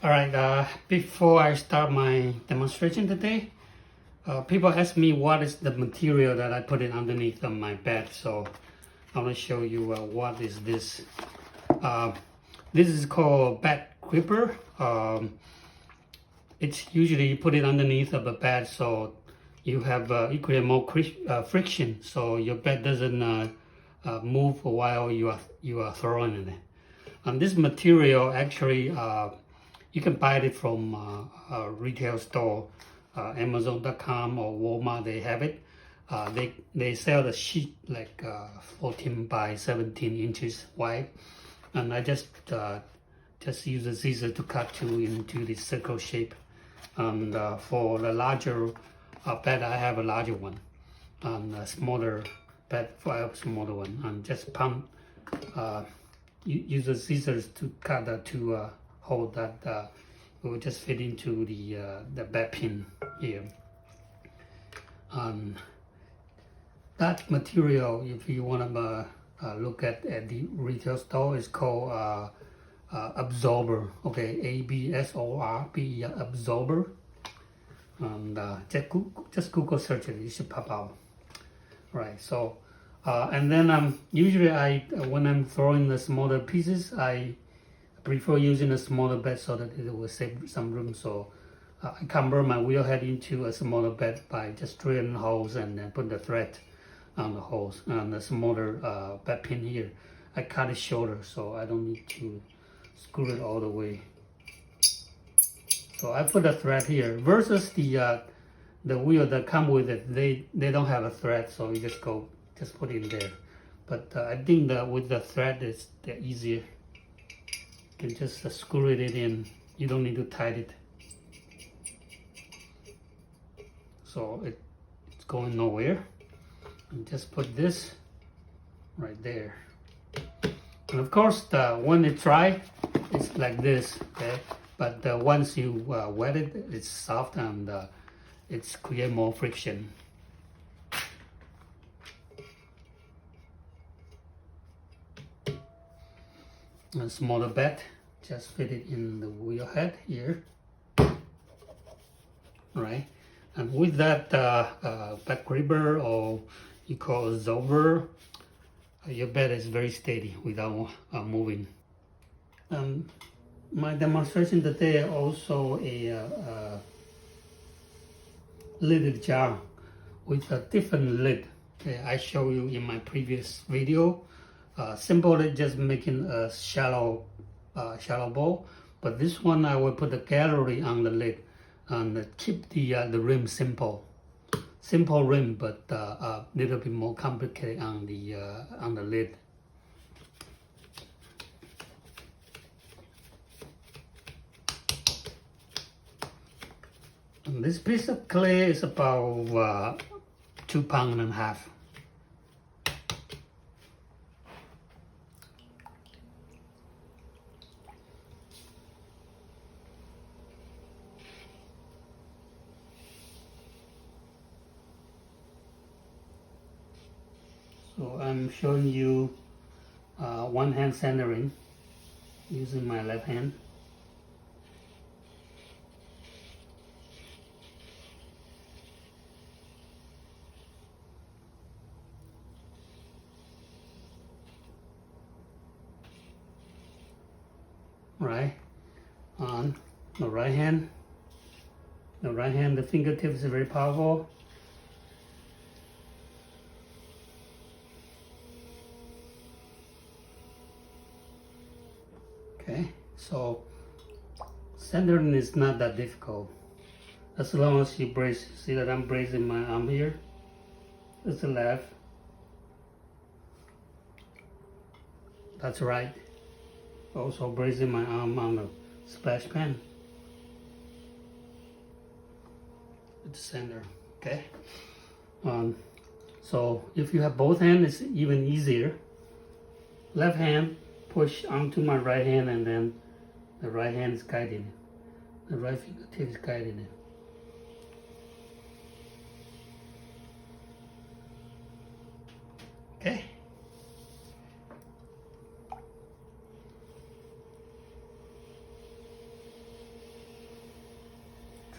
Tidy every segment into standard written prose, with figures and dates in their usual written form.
Alright, before I start my demonstration today, people ask me what is the material that I put it underneath of my bed. So I want to show you what is this. This is called bed gripper. It's usually you put it underneath of the bed so you have you create more friction, so your bed doesn't move while you are throwing it. And this material actually you can buy it from a retail store, Amazon.com or Walmart. They have it. They sell the sheet like 14 by 17 inches wide, and I just use a scissor to cut into the circle shape. And for the larger bed, I have a larger one, and a smaller bed for a smaller one. And just pump, use the scissors to cut to hold that. It will just fit into the bed pin here. That material, if you want to look at the retail store, is called absorber. Okay, ABSORB, absorber. And just Google search it, it should pop out. Right. So and then usually when I'm throwing the smaller pieces, I prefer using a smaller bed so that it will save some room. So I convert my wheel head into a smaller bed by just drilling holes and then put the thread on the holes. And the smaller bed pin here, I cut it shorter so I don't need to screw it all the way. So I put a thread here versus the wheel that come with it. They don't have a thread, so you just put it in there. But I think that with the thread it's easier. You can just screw it in. You don't need to tighten it. So it's going nowhere. And just put this right there. And of course, when it's dry, it's like this. Okay, but once you wet it, it's soft and it's create more friction. A smaller bed, just fit it in the wheel head here. Right, and with that bed gripper, or you call absorber, your bed is very steady without moving. My demonstration today also a lidded jar with a different lid. Okay, I show you in my previous video. Simply just making a shallow bowl, but this one I will put a gallery on the lid and keep the rim simple rim, but a little bit more complicated on the lid. And this piece of clay is about 2.5 pounds. So I'm showing you one hand centering using my left hand. Right, on the right hand. The fingertips are very powerful. Okay, so centering is not that difficult as long as you brace. See that I'm bracing my arm here. That's the left. That's right. Also bracing my arm on the splash pan at the center. Okay. So if you have both hands, it's even easier. Left hand push onto my right hand, and then the right hand is guiding it. The right fingertip is guiding it. Okay.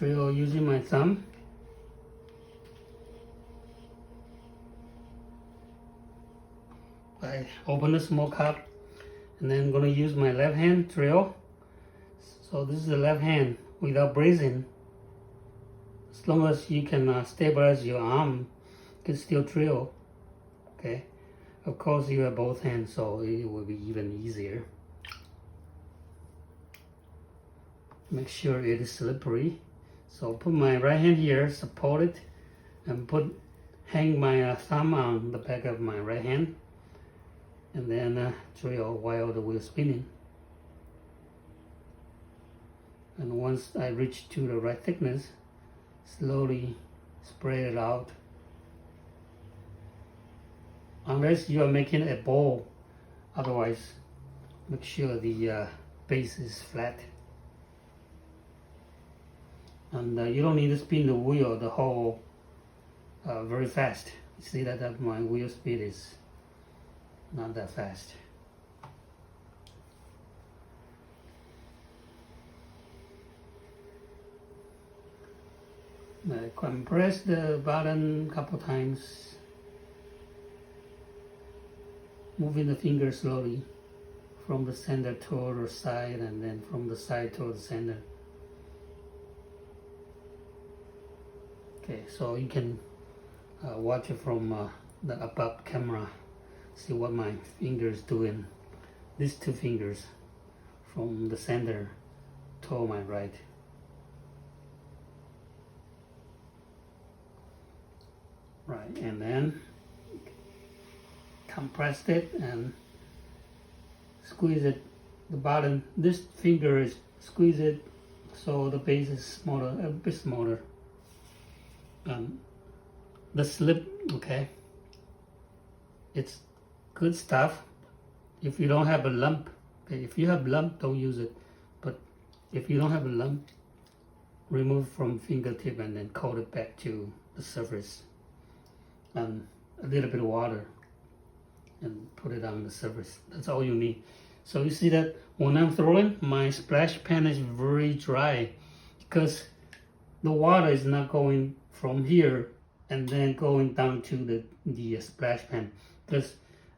drill using my thumb. I open the small cup, and then I'm going to use my left hand drill. So this is the left hand without bracing. As long as you can stabilize your arm, you can still drill. Okay, of course you have both hands, so it will be even easier. Make sure it is slippery. So put my right hand here, support it, and hang my thumb on the back of my right hand, and then drill while the wheel spinning. And once I reach to the right thickness, slowly spread it out. Unless you are making a ball, otherwise make sure the base is flat. And you don't need to spin the wheel the whole very fast. You see that my wheel speed is not that fast. I compress the button a couple times, moving the finger slowly from the center toward the side, and then from the side toward the center. Okay, so you can watch it from the above camera, see what my fingers doing. These two fingers from the center toward my right. Right, and then compress it and squeeze it. The bottom, this finger is squeeze it so the base is smaller, a bit smaller. The slip, okay, it's good stuff. If you don't have a lump, okay, if you have lump, don't use it. But if you don't have a lump, remove from fingertip and then coat it back to the surface. And a little bit of water and put it on the surface. That's all you need. So you see that when I'm throwing, my splash pan is very dry because the water is not going from here and then going down to the splash pan, because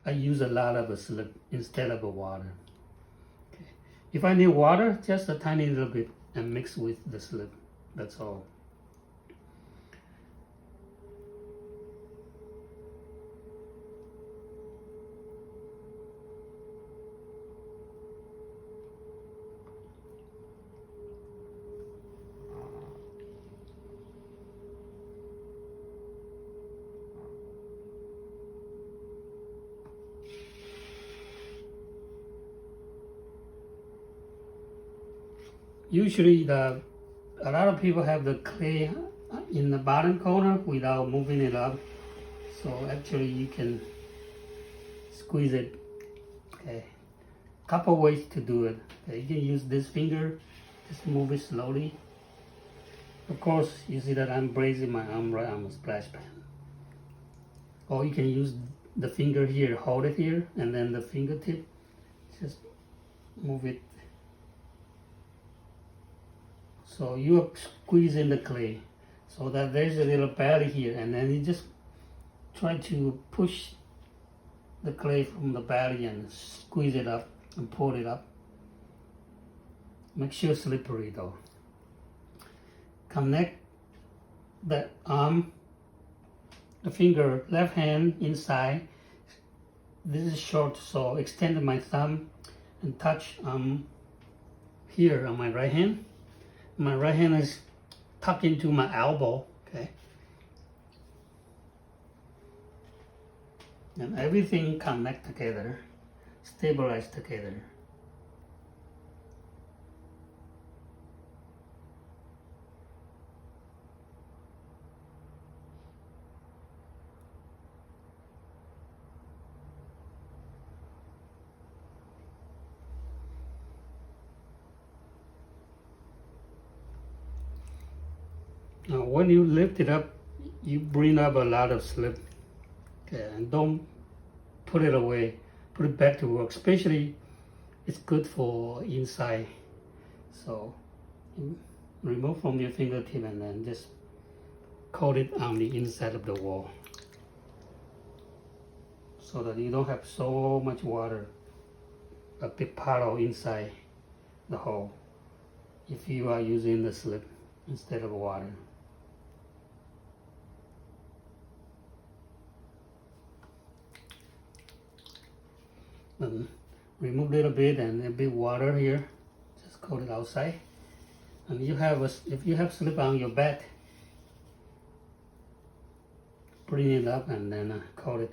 I use a lot of a slip instead of a water. Okay. If I need water, just a tiny little bit and mix with the slip. That's all. Usually a lot of people have the clay in the bottom corner without moving it up. So actually you can squeeze it. Okay, couple ways to do it. Okay, you can use this finger, just move it slowly. Of course, you see that I'm bracing my arm right on the splash pan. Or you can use the finger here, hold it here, and then the fingertip, just move it. So you are squeezing the clay so that there's a little belly here, and then you just try to push the clay from the belly and squeeze it up and pull it up. Make sure it's slippery though. Connect the arm, the finger, left hand inside. This is short, so extend my thumb and touch here on my right hand. My right hand is tucked into my elbow, okay? And everything connect together, stabilize together. Now when you lift it up, you bring up a lot of slip. Okay, and don't put it away. Put it back to work. Especially, it's good for inside. So remove from your fingertip and then just coat it on the inside of the wall so that you don't have so much water, a big puddle inside the hole if you are using the slip instead of water. Remove a little bit and a bit water here, just coat it outside. And you have if you have slip on your bed, bring it up and then coat it.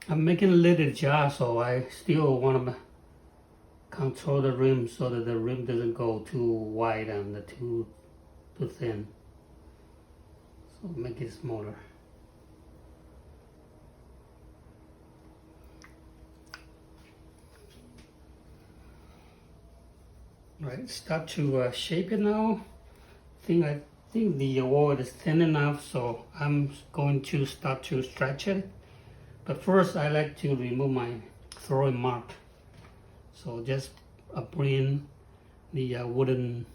I'm making a little jar, so I still want to control the rim so that the rim doesn't go too wide and too thin. So make it smaller. Right, start to shape it now. I think the wall is thin enough, so I'm going to start to stretch it. But first, I like to remove my throwing mark. So just bring the wooden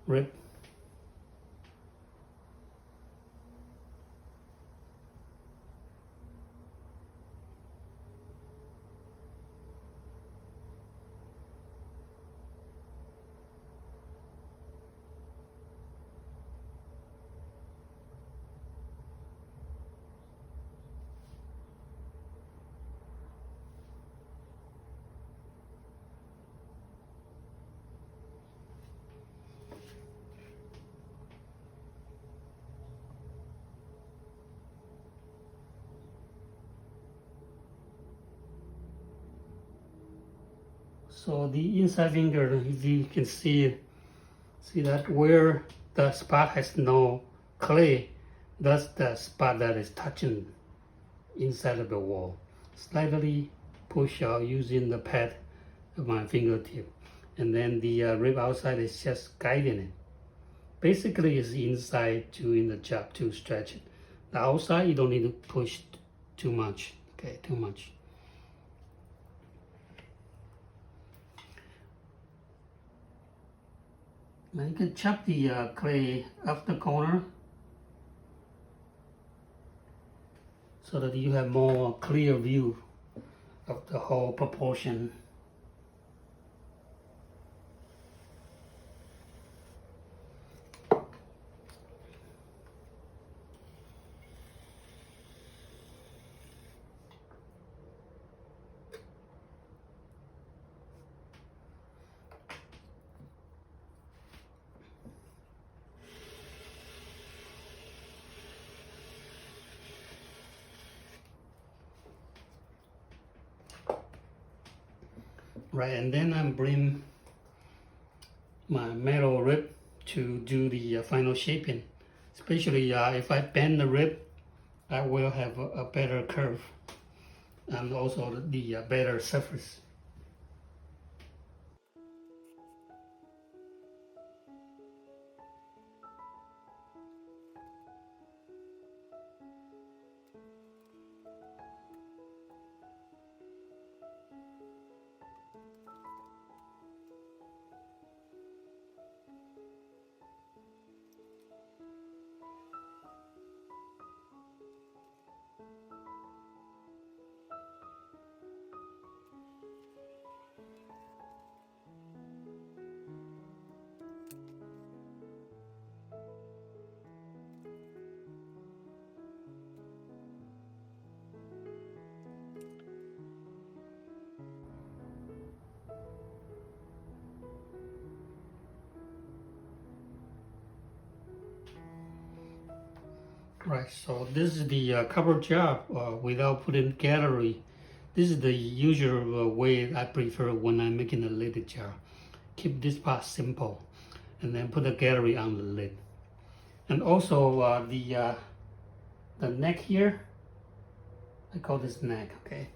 rib. So the inside finger, if you can see that where the spot has no clay, that's the spot that is touching inside of the wall. Slightly push out using the pad of my fingertip, and then the rib outside is just guiding it. Basically, it's inside doing the job to stretch it. The outside, you don't need to push too much. Okay, too much. Now you can chop the clay off the corner so that you have more clear view of the whole proportion. Right, and then I bring my metal rib to do the final shaping. Especially if I bend the rib, I will have a better curve and also the better surface. Right, so this is the cover job without putting gallery. This is the usual way I prefer when I'm making a lid jar. Keep this part simple and then put a gallery on the lid. And also the neck here, I call this neck, okay,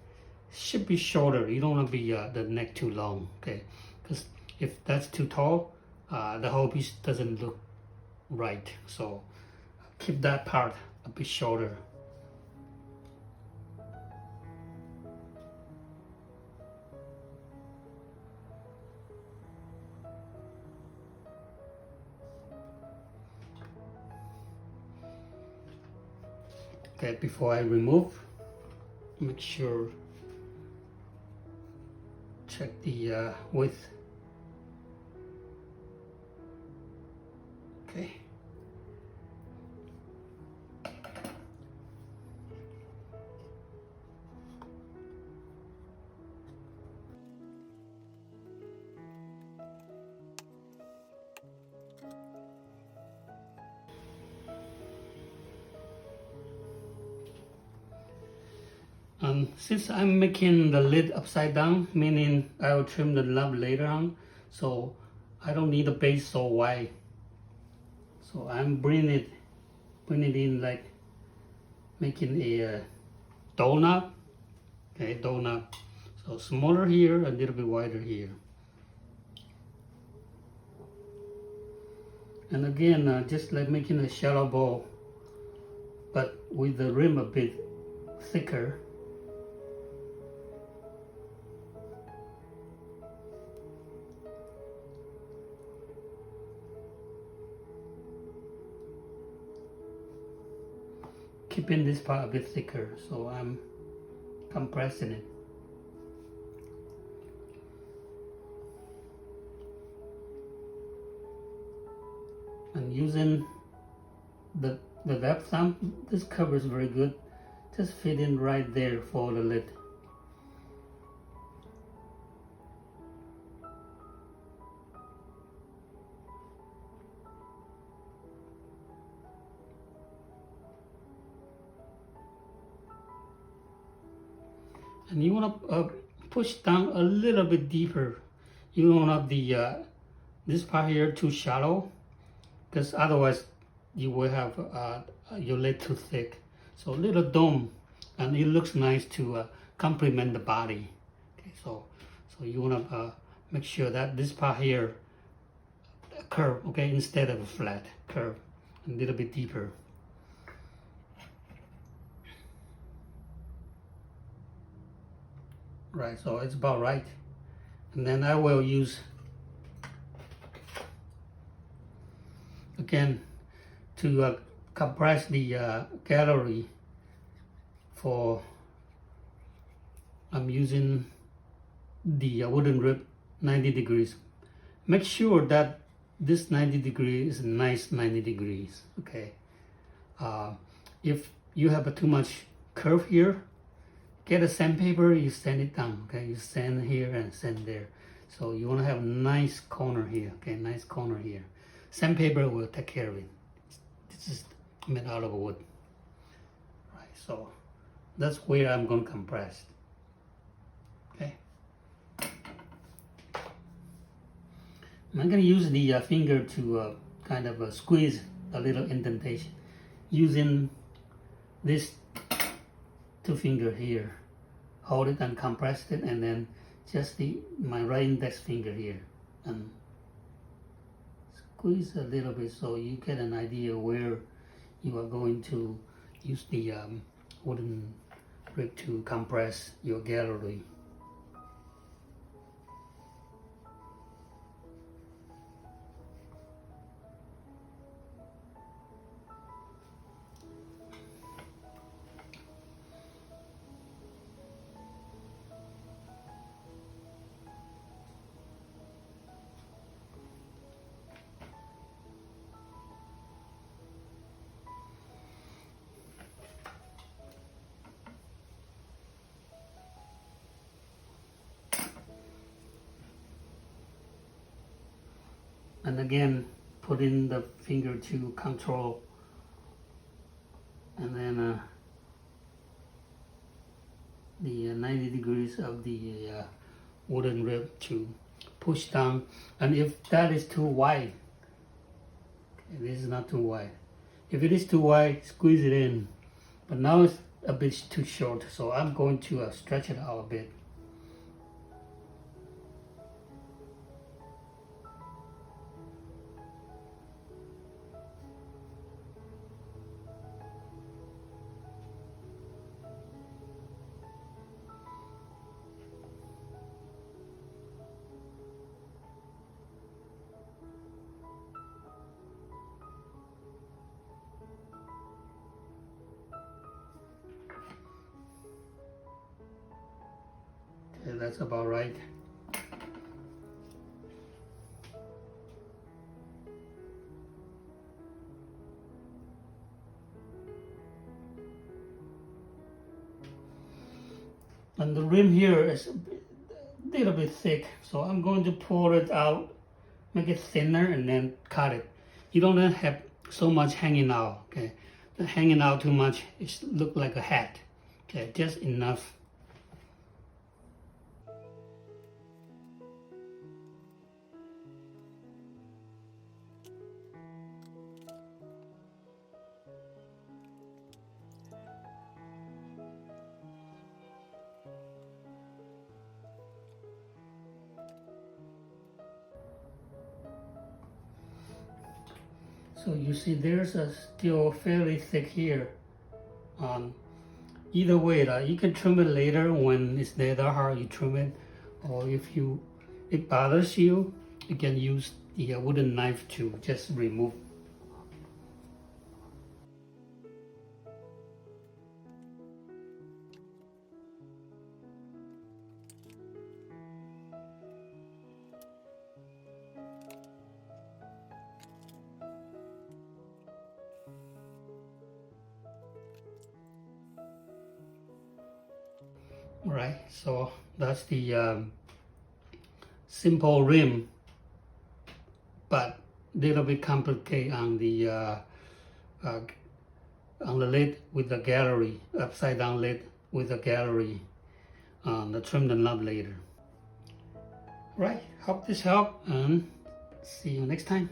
should be shorter. You don't want to be the neck too long, okay, because if that's too tall, the whole piece doesn't look right. So keep that part a bit shorter. Okay, before I remove, make sure, check the width. Okay. Since I'm making the lid upside down, meaning I will trim the knob later on, so I don't need the base so wide. So I'm bringing it in like making a donut, okay, donut. So smaller here, a little bit wider here. And again, just like making a shallow bowl, but with the rim a bit thicker. Keeping this part a bit thicker, so I'm compressing it. And using the depth thumb, this cover is very good. Just fit in right there for the lid. And you want to push down a little bit deeper. You don't want the this part here too shallow, because otherwise you will have your lid too thick. So a little dome, and it looks nice to complement the body. Okay, so you want to make sure that this part here curve, okay, instead of a flat curve, a little bit deeper. Right, so it's about right. And then I will use, again, to compress the gallery for, I'm using the wooden rib 90 degrees. Make sure that this 90 degrees is a nice 90 degrees, okay? If you have too much curve here, get a sandpaper, you sand it down, okay? You sand here and sand there. So you want to have a nice corner here, okay? Nice corner here. Sandpaper will take care of it. This is made out of wood. Right, so that's where I'm going to compress. Okay. I'm going to use the finger to kind of squeeze a little indentation using this two finger here. Hold it and compress it, and then just my right index finger here and squeeze a little bit so you get an idea where you are going to use the wooden rib to compress your gallery. And again, put in the finger to control, and then the 90 degrees of the wooden rib to push down. And if that is too wide, okay, this is not too wide, If it is too wide, squeeze it in. But now it's a bit too short, so I'm going to stretch it out a bit. Okay, that's about right. And the rim here is a little bit thick, so I'm going to pull it out, make it thinner, and then cut it. You don't have so much hanging out, okay? The hanging out too much, it look like a hat, okay? Just enough. So you see there's a still fairly thick here. Either way, you can trim it later when it's that hard, you trim it. Or if it bothers you, you can use the wooden knife to just remove. Right, so that's the simple rim, but a little bit complicated on the lid with the gallery, upside down lid with the gallery. The trim the knob later. Right, hope this helped, and see you next time.